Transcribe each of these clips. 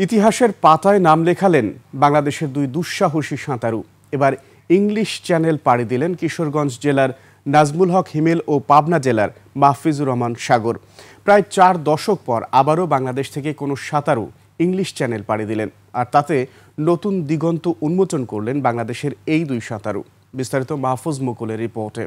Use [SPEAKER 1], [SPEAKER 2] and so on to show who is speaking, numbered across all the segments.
[SPEAKER 1] ইতিহাসের পাতায় নাম লেখালেন বাংলাদেশের দুই দুঃসাহসী সাঁতারু। এবার ইংলিশ চ্যানেল পাড়ি দিলেন কিশোরগঞ্জ জেলার নাজমুল হক হিমেল ও পাবনা জেলার মাহফিজুর রহমান সাগর। প্রায় 4 দশক পর আবারও বাংলাদেশ থেকে কোনো সাঁতারু ইংলিশ চ্যানেল পাড়ি দিলেন, আর তাতে নতুন দিগন্ত উন্মোচন করলেন বাংলাদেশের এই দুই সাঁতারু। বিস্তারিত মাহফুজ মুকুলের রিপোর্টে।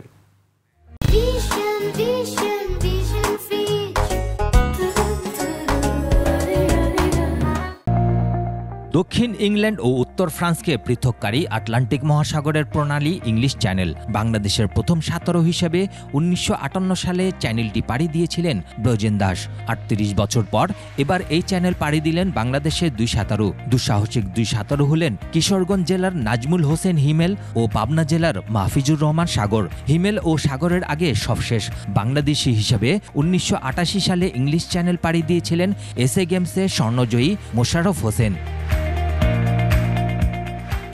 [SPEAKER 2] দক্ষিণ ইংল্যান্ড ও উত্তর ফ্রান্সকে পৃথককারী আটলান্টিক মহাসাগরের প্রণালী ইংলিশ চ্যানেল। বাংলাদেশের প্রথম সাঁতারু হিসেবে 1958 সালে চ্যানেলটি পাড়ি দিয়েছিলেন ব্রজেন দাস। 38 বছর পর এবার এই চ্যানেল পাড়ি দিলেন বাংলাদেশের দুই সাঁতারু। দুঃসাহসিক দুই সাঁতারু হলেন কিশোরগঞ্জ জেলার নাজমুল হোসেন হিমেল ও পাবনা জেলার মাহফিজুর রহমান সাগর। হিমেল ও সাগরের আগে সবশেষ বাংলাদেশি হিসেবে 1988 সালে ইংলিশ চ্যানেল পাড়ি দিয়েছিলেন এসএ গেমসে স্বর্ণজয়ী মোশাররফ হোসেন।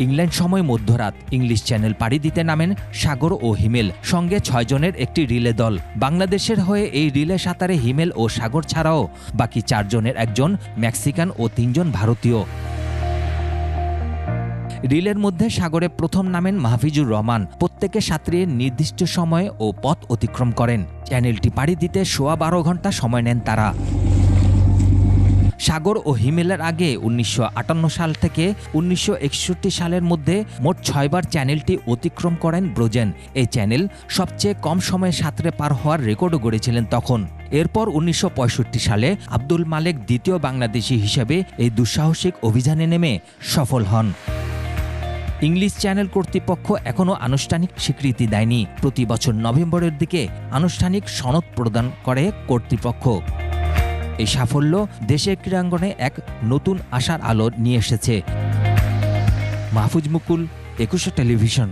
[SPEAKER 2] ইংল্যান্ড সময় মধ্যরাত ইংলিশ চ্যানেল পাড়ি দিতে নামেন সাগর ও হিমেল, সঙ্গে 6 জনের একটি রিলে দল। বাংলাদেশের হয়ে এই রিলে সাঁতারে হিমেল ও সাগর ছাড়াও বাকি 4 জনের একজন মেক্সিকান ও 3 জন ভারতীয়। রিলের মধ্যে সাগরে প্রথম নামেন মাহফিজুর রহমান। প্রত্যেকে সাঁতরিয়ে নির্দিষ্ট সময়ে ও পথ অতিক্রম করেন। চ্যানেলটি পাড়ি দিতে 12.5 ঘন্টা সময় নেন তারা। সাগর ও হিমেলের আগে 1958 সাল থেকে 1961 সালের মধ্যে মোট 6 বার চ্যানেলটি অতিক্রম করেন ব্রোজেন। এই চ্যানেল সবচেয়ে কম সময়ে সাঁতরে পার হওয়ার রেকর্ডও গড়েছিলেন তখন। এরপর 1965 সালে আব্দুল মালেক দ্বিতীয় বাংলাদেশি হিসেবে এই দুঃসাহসিক অভিযানে নেমে সফল হন। ইংলিশ চ্যানেল কর্তৃপক্ষ এখনও আনুষ্ঠানিক স্বীকৃতি দেয়নি। প্রতি বছর নভেম্বরের দিকে আনুষ্ঠানিক সনদ প্রদান করে কর্তৃপক্ষ। এই সাফল্য দেশের ক্রীড়াঙ্গনে এক নতুন আশার আলো নিয়ে এসেছে। মাহফুজ মুকুল, 21 টেলিভিশন।